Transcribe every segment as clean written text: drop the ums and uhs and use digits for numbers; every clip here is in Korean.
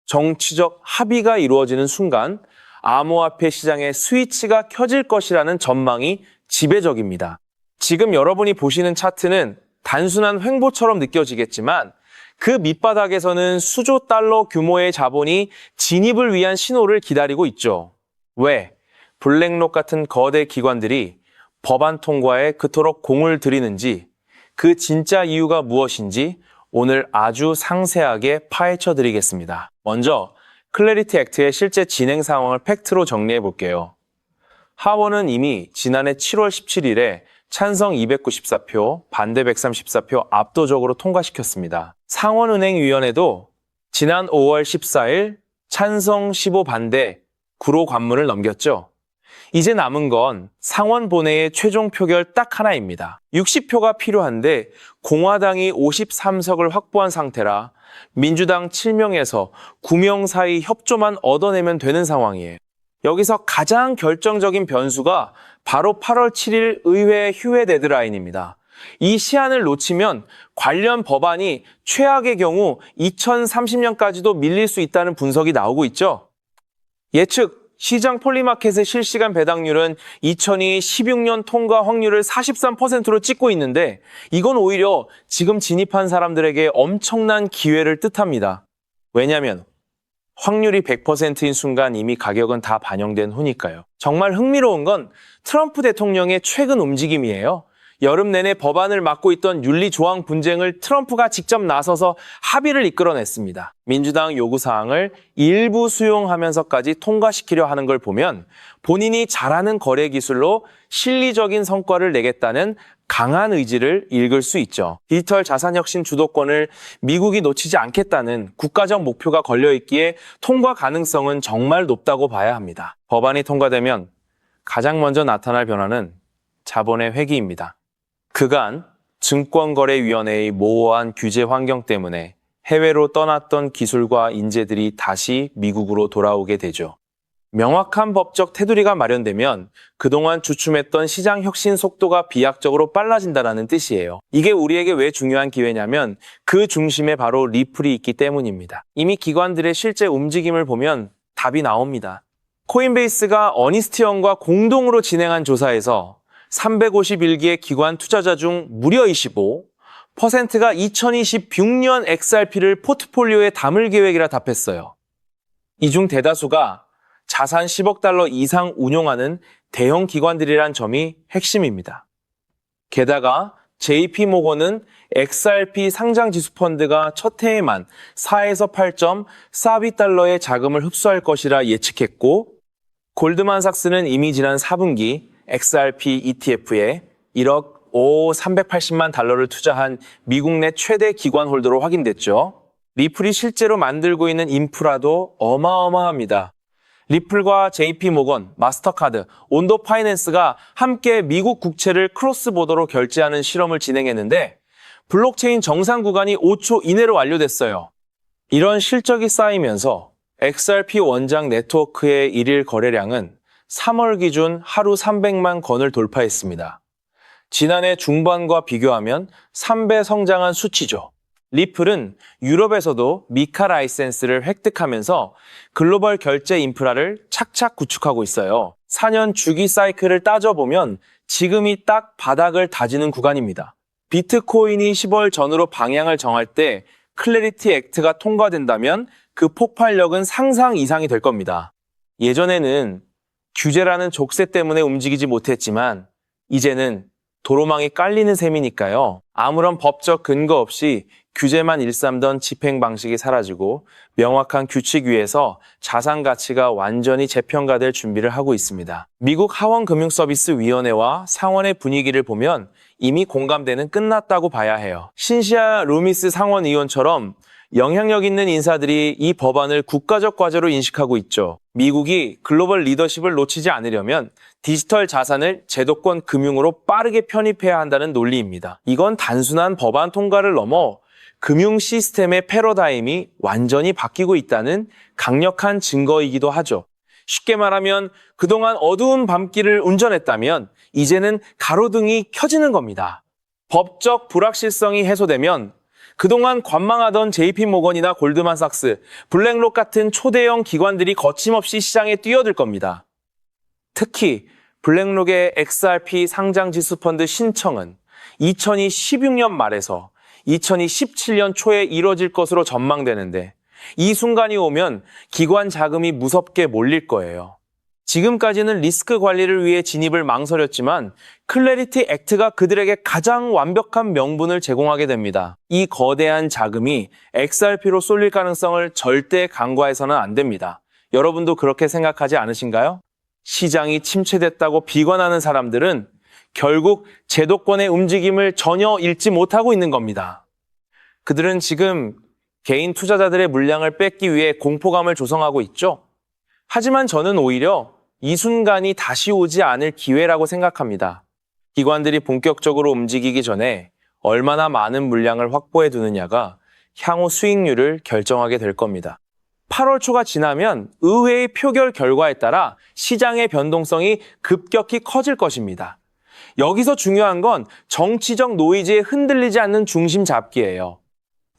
정치적 합의가 이루어지는 순간 암호화폐 시장의 스위치가 켜질 것이라는 전망이 지배적입니다. 지금 여러분이 보시는 차트는 단순한 횡보처럼 느껴지겠지만 그 밑바닥에서는 수조 달러 규모의 자본이 진입을 위한 신호를 기다리고 있죠. 왜? 블랙록 같은 거대 기관들이 법안 통과에 그토록 공을 들이는지, 그 진짜 이유가 무엇인지 오늘 아주 상세하게 파헤쳐 드리겠습니다. 먼저 클래리티 액트의 실제 진행 상황을 팩트로 정리해 볼게요. 하원은 이미 지난해 7월 17일에 찬성 294표, 반대 134표 압도적으로 통과시켰습니다. 상원은행위원회도 지난 5월 14일 찬성 15 반대 9로 관문을 넘겼죠. 이제 남은 건 상원 본회의 최종 표결 딱 하나입니다. 60표가 필요한데 공화당이 53석을 확보한 상태라 민주당 7명에서 9명 사이 협조만 얻어내면 되는 상황이에요. 여기서 가장 결정적인 변수가 바로 8월 7일 의회 휴회 데드라인입니다. 이 시한을 놓치면 관련 법안이 최악의 경우 2030년까지도 밀릴 수 있다는 분석이 나오고 있죠. 예측 시장 폴리마켓의 실시간 배당률은 2016년 통과 확률을 43%로 찍고 있는데 이건 오히려 지금 진입한 사람들에게 엄청난 기회를 뜻합니다. 왜냐하면 확률이 100%인 순간 이미 가격은 다 반영된 후니까요. 정말 흥미로운 건 트럼프 대통령의 최근 움직임이에요. 여름 내내 법안을 맡고 있던 윤리조항 분쟁을 트럼프가 직접 나서서 합의를 이끌어냈습니다. 민주당 요구사항을 일부 수용하면서까지 통과시키려 하는 걸 보면 본인이 잘하는 거래 기술로 실리적인 성과를 내겠다는 강한 의지를 읽을 수 있죠. 디지털 자산혁신 주도권을 미국이 놓치지 않겠다는 국가적 목표가 걸려있기에 통과 가능성은 정말 높다고 봐야 합니다. 법안이 통과되면 가장 먼저 나타날 변화는 자본의 회귀입니다. 그간 증권거래위원회의 모호한 규제 환경 때문에 해외로 떠났던 기술과 인재들이 다시 미국으로 돌아오게 되죠. 명확한 법적 테두리가 마련되면 그동안 주춤했던 시장 혁신 속도가 비약적으로 빨라진다는 뜻이에요. 이게 우리에게 왜 중요한 기회냐면 그 중심에 바로 리플이 있기 때문입니다. 이미 기관들의 실제 움직임을 보면 답이 나옵니다. 코인베이스가 어니스티언과 공동으로 진행한 조사에서 351개의 기관 투자자 중 무려 25%가 2026년 XRP를 포트폴리오에 담을 계획이라 답했어요. 이 중 대다수가 자산 10억 달러 이상 운용하는 대형 기관들이란 점이 핵심입니다. 게다가 JP모건은 XRP 상장지수 펀드가 첫 해에만 4에서 8.4비 달러의 자금을 흡수할 것이라 예측했고, 골드만삭스는 이미 지난 4분기 XRP ETF에 1억 380만 달러를 투자한 미국 내 최대 기관 홀더로 확인됐죠. 리플이 실제로 만들고 있는 인프라도 어마어마합니다. 리플과 JP모건, 마스터카드, 온도 파이낸스가 함께 미국 국채를 크로스보더로 결제하는 실험을 진행했는데 블록체인 정상 구간이 5초 이내로 완료됐어요. 이런 실적이 쌓이면서 XRP 원장 네트워크의 일일 거래량은 3월 기준 하루 300만 건을 돌파했습니다. 지난해 중반과 비교하면 3배 성장한 수치죠. 리플은 유럽에서도 미카 라이센스를 획득하면서 글로벌 결제 인프라를 착착 구축하고 있어요. 4년 주기 사이클을 따져보면 지금이 딱 바닥을 다지는 구간입니다. 비트코인이 10월 전후로 방향을 정할 때 클래리티 액트가 통과된다면 그 폭발력은 상상 이상이 될 겁니다. 예전에는 규제라는 족쇄 때문에 움직이지 못했지만 이제는 도로망이 깔리는 셈이니까요. 아무런 법적 근거 없이 규제만 일삼던 집행 방식이 사라지고 명확한 규칙 위에서 자산 가치가 완전히 재평가될 준비를 하고 있습니다. 미국 하원금융서비스위원회와 상원의 분위기를 보면 이미 공감대는 끝났다고 봐야 해요. 신시아 루미스 상원의원처럼 영향력 있는 인사들이 이 법안을 국가적 과제로 인식하고 있죠. 미국이 글로벌 리더십을 놓치지 않으려면 디지털 자산을 제도권 금융으로 빠르게 편입해야 한다는 논리입니다. 이건 단순한 법안 통과를 넘어 금융 시스템의 패러다임이 완전히 바뀌고 있다는 강력한 증거이기도 하죠. 쉽게 말하면 그동안 어두운 밤길을 운전했다면 이제는 가로등이 켜지는 겁니다. 법적 불확실성이 해소되면 그동안 관망하던 JP모건이나 골드만삭스, 블랙록 같은 초대형 기관들이 거침없이 시장에 뛰어들 겁니다. 특히 블랙록의 XRP 상장지수 펀드 신청은 2016년 말에서 2017년 초에 이뤄질 것으로 전망되는데 이 순간이 오면 기관 자금이 무섭게 몰릴 거예요. 지금까지는 리스크 관리를 위해 진입을 망설였지만 클래리티 액트가 그들에게 가장 완벽한 명분을 제공하게 됩니다. 이 거대한 자금이 XRP로 쏠릴 가능성을 절대 간과해서는 안 됩니다. 여러분도 그렇게 생각하지 않으신가요? 시장이 침체됐다고 비관하는 사람들은 결국 제도권의 움직임을 전혀 읽지 못하고 있는 겁니다. 그들은 지금 개인 투자자들의 물량을 뺏기 위해 공포감을 조성하고 있죠. 하지만 저는 오히려 이 순간이 다시 오지 않을 기회라고 생각합니다. 기관들이 본격적으로 움직이기 전에 얼마나 많은 물량을 확보해 두느냐가 향후 수익률을 결정하게 될 겁니다. 8월 초가 지나면 의회의 표결 결과에 따라 시장의 변동성이 급격히 커질 것입니다. 여기서 중요한 건 정치적 노이즈에 흔들리지 않는 중심 잡기예요.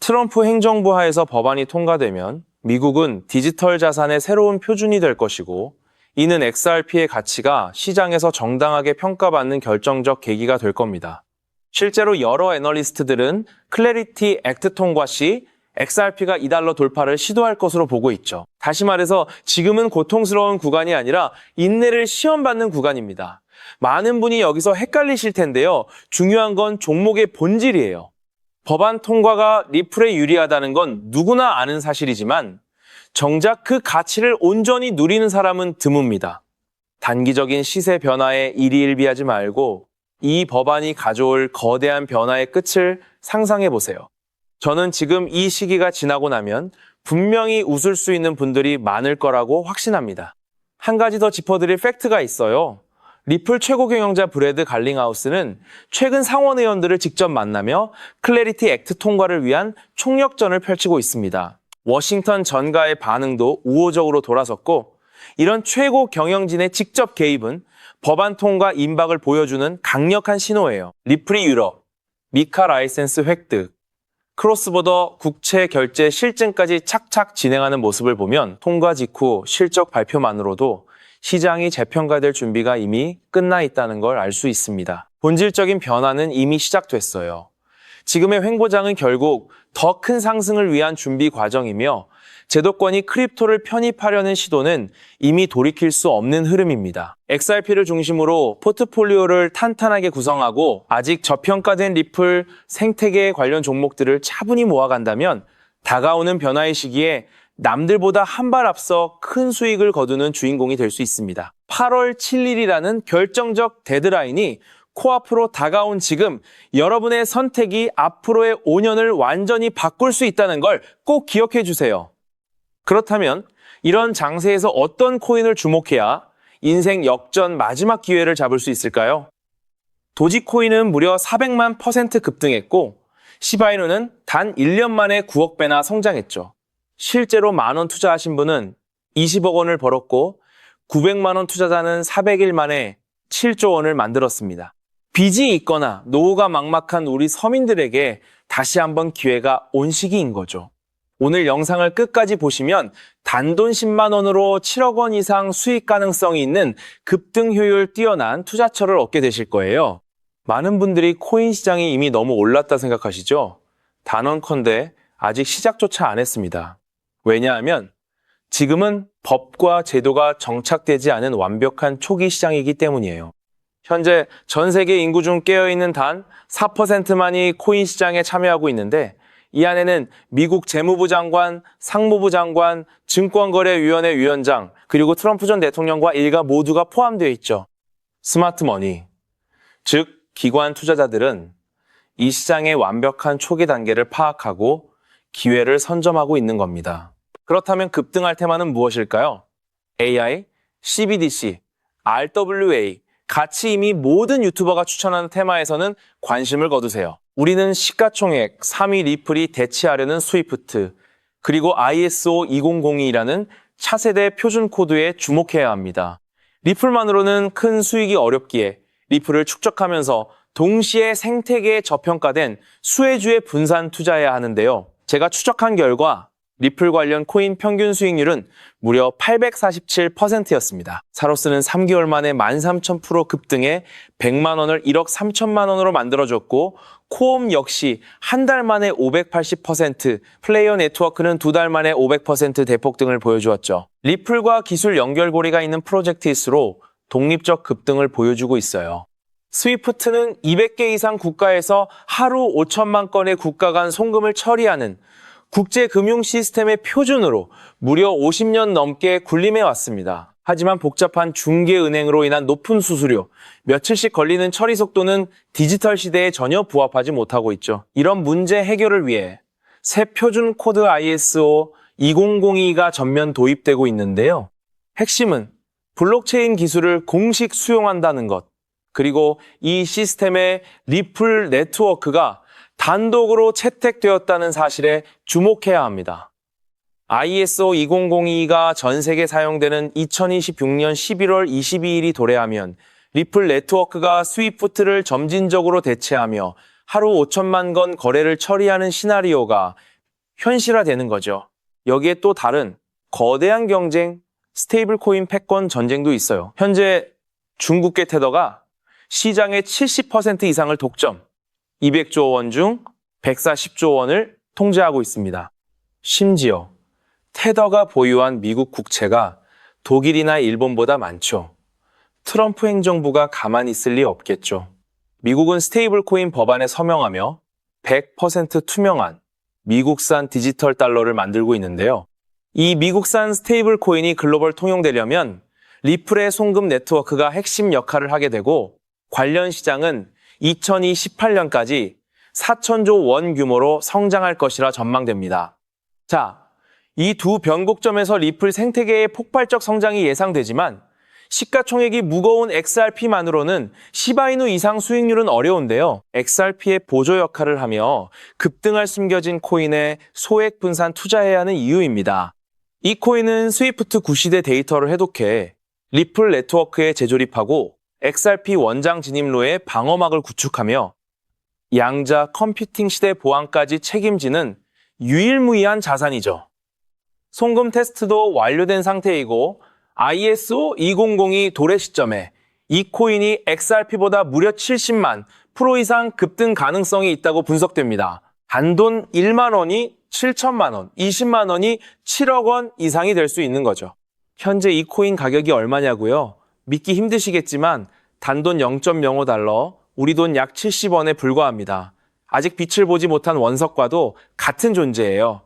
트럼프 행정부 하에서 법안이 통과되면 미국은 디지털 자산의 새로운 표준이 될 것이고 이는 XRP의 가치가 시장에서 정당하게 평가받는 결정적 계기가 될 겁니다. 실제로 여러 애널리스트들은 클래리티 액트 통과 시 XRP가 $2 돌파를 시도할 것으로 보고 있죠. 다시 말해서 지금은 고통스러운 구간이 아니라 인내를 시험받는 구간입니다. 많은 분이 여기서 헷갈리실 텐데요. 중요한 건 종목의 본질이에요. 법안 통과가 리플에 유리하다는 건 누구나 아는 사실이지만 정작 그 가치를 온전히 누리는 사람은 드뭅니다. 단기적인 시세 변화에 일희일비하지 말고 이 법안이 가져올 거대한 변화의 끝을 상상해 보세요. 저는 지금 이 시기가 지나고 나면 분명히 웃을 수 있는 분들이 많을 거라고 확신합니다. 한 가지 더 짚어드릴 팩트가 있어요. 리플 최고 경영자 브래드 갈링하우스는 최근 상원 의원들을 직접 만나며 클래리티 액트 통과를 위한 총력전을 펼치고 있습니다. 워싱턴 전가의 반응도 우호적으로 돌아섰고 이런 최고 경영진의 직접 개입은 법안 통과 임박을 보여주는 강력한 신호예요. 리플이 유럽, 미카 라이센스 획득, 크로스보더 국채 결제 실증까지 착착 진행하는 모습을 보면 통과 직후 실적 발표만으로도 시장이 재평가될 준비가 이미 끝나 있다는 걸 알 수 있습니다. 본질적인 변화는 이미 시작됐어요. 지금의 횡보장은 결국 더 큰 상승을 위한 준비 과정이며 제도권이 크립토를 편입하려는 시도는 이미 돌이킬 수 없는 흐름입니다. XRP를 중심으로 포트폴리오를 탄탄하게 구성하고 아직 저평가된 리플 생태계 관련 종목들을 차분히 모아간다면 다가오는 변화의 시기에 남들보다 한 발 앞서 큰 수익을 거두는 주인공이 될 수 있습니다. 8월 7일이라는 결정적 데드라인이 코앞으로 다가온 지금 여러분의 선택이 앞으로의 5년을 완전히 바꿀 수 있다는 걸 꼭 기억해 주세요. 그렇다면 이런 장세에서 어떤 코인을 주목해야 인생 역전 마지막 기회를 잡을 수 있을까요? 도지코인은 무려 400만 % 급등했고 시바이누는 단 1년 만에 9억 배나 성장했죠. 실제로 만원 투자하신 분은 20억 원을 벌었고 900만 원 투자자는 400일 만에 7조 원을 만들었습니다. 빚이 있거나 노후가 막막한 우리 서민들에게 다시 한번 기회가 온 시기인 거죠. 오늘 영상을 끝까지 보시면 단돈 10만 원으로 7억 원 이상 수익 가능성이 있는 급등 효율 뛰어난 투자처를 얻게 되실 거예요. 많은 분들이 코인 시장이 이미 너무 올랐다 생각하시죠? 단언컨대 아직 시작조차 안 했습니다. 왜냐하면 지금은 법과 제도가 정착되지 않은 완벽한 초기 시장이기 때문이에요. 현재 전 세계 인구 중 깨어있는 단 4%만이 코인 시장에 참여하고 있는데 이 안에는 미국 재무부 장관, 상무부 장관, 증권거래위원회 위원장, 그리고 트럼프 전 대통령과 일가 모두가 포함되어 있죠. 스마트 머니, 즉 기관 투자자들은 이 시장의 완벽한 초기 단계를 파악하고 기회를 선점하고 있는 겁니다. 그렇다면 급등할 테마는 무엇일까요? AI, CBDC, RWA, 같이 이미 모든 유튜버가 추천하는 테마에서는 관심을 거두세요. 우리는 시가총액 3위 리플이 대체하려는 스위프트, 그리고 ISO 2002라는 차세대 표준 코드에 주목해야 합니다. 리플만으로는 큰 수익이 어렵기에 리플을 축적하면서 동시에 생태계에 저평가된 수혜주에 분산 투자해야 하는데요. 제가 추적한 결과 리플 관련 코인 평균 수익률은 무려 847%였습니다. 사로스는 3개월 만에 13,000% 급등해 100만 원을 1억 3천만 원으로 만들어줬고 코엄 역시 한 달 만에 580%, 플레이어 네트워크는 2달 만에 500% 대폭등을 보여주었죠. 리플과 기술 연결고리가 있는 프로젝트일수록 독립적 급등을 보여주고 있어요. 스위프트는 200개 이상 국가에서 하루 5천만 건의 국가 간 송금을 처리하는 국제금융 시스템의 표준으로 무려 50년 넘게 군림해 왔습니다. 하지만 복잡한 중개은행으로 인한 높은 수수료, 며칠씩 걸리는 처리 속도는 디지털 시대에 전혀 부합하지 못하고 있죠. 이런 문제 해결을 위해 새 표준 코드 ISO 2002가 전면 도입되고 있는데요. 핵심은 블록체인 기술을 공식 수용한다는 것, 그리고 이 시스템의 리플 네트워크가 단독으로 채택되었다는 사실에 주목해야 합니다. ISO 2002가 전 세계 사용되는 2026년 11월 22일이 도래하면 리플 네트워크가 스위프트를 점진적으로 대체하며 하루 5천만 건 거래를 처리하는 시나리오가 현실화되는 거죠. 여기에 또 다른 거대한 경쟁, 스테이블 코인 패권 전쟁도 있어요. 현재 중국계 테더가 시장의 70% 이상을 독점, 200조 원 중 140조 원을 통제하고 있습니다. 심지어 테더가 보유한 미국 국채가 독일이나 일본보다 많죠. 트럼프 행정부가 가만히 있을 리 없겠죠. 미국은 스테이블 코인 법안에 서명하며 100% 투명한 미국산 디지털 달러를 만들고 있는데요. 이 미국산 스테이블 코인이 글로벌 통용되려면 리플의 송금 네트워크가 핵심 역할을 하게 되고 관련 시장은 2028년까지 4천조 원 규모로 성장할 것이라 전망됩니다. 자, 이 두 변곡점에서 리플 생태계의 폭발적 성장이 예상되지만 시가총액이 무거운 XRP만으로는 시바이누 이상 수익률은 어려운데요. XRP의 보조 역할을 하며 급등할 숨겨진 코인에 소액 분산 투자해야 하는 이유입니다. 이 코인은 스위프트 구시대 데이터를 해독해 리플 네트워크에 재조립하고 XRP 원장 진입로에 방어막을 구축하며 양자 컴퓨팅 시대 보안까지 책임지는 유일무이한 자산이죠. 송금 테스트도 완료된 상태이고 ISO 2002 도래 시점에 이 코인이 XRP보다 무려 70만 프로 이상 급등 가능성이 있다고 분석됩니다. 단돈 1만 원이 7천만 원, 20만 원이 7억 원 이상이 될 수 있는 거죠. 현재 이 코인 가격이 얼마냐고요? 믿기 힘드시겠지만 단돈 0.05달러, 우리 돈 약 70원에 불과합니다. 아직 빛을 보지 못한 원석과도 같은 존재예요.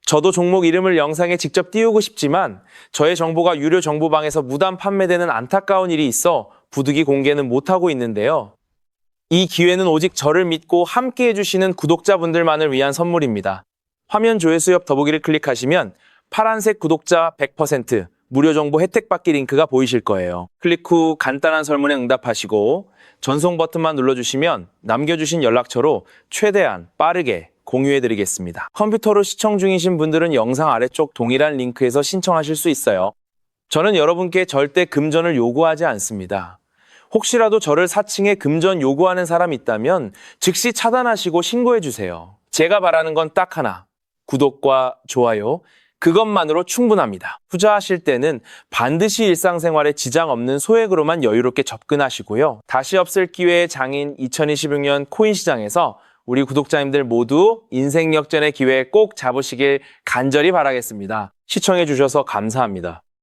저도 종목 이름을 영상에 직접 띄우고 싶지만 저의 정보가 유료 정보방에서 무단 판매되는 안타까운 일이 있어 부득이 공개는 못하고 있는데요. 이 기회는 오직 저를 믿고 함께 해주시는 구독자분들만을 위한 선물입니다. 화면 조회수 옆 더보기를 클릭하시면 파란색 구독자 100% 무료 정보 혜택 받기 링크가 보이실 거예요. 클릭 후 간단한 설문에 응답하시고 전송 버튼만 눌러주시면 남겨주신 연락처로 최대한 빠르게 공유해드리겠습니다. 컴퓨터로 시청 중이신 분들은 영상 아래쪽 동일한 링크에서 신청하실 수 있어요. 저는 여러분께 절대 금전을 요구하지 않습니다. 혹시라도 저를 사칭해 금전 요구하는 사람 있다면 즉시 차단하시고 신고해주세요. 제가 바라는 건 딱 하나, 구독과 좋아요, 그것만으로 충분합니다. 투자하실 때는 반드시 일상생활에 지장 없는 소액으로만 여유롭게 접근하시고요. 다시 없을 기회의 장인 2026년 코인 시장에서 우리 구독자님들 모두 인생 역전의 기회 꼭 잡으시길 간절히 바라겠습니다. 시청해주셔서 감사합니다.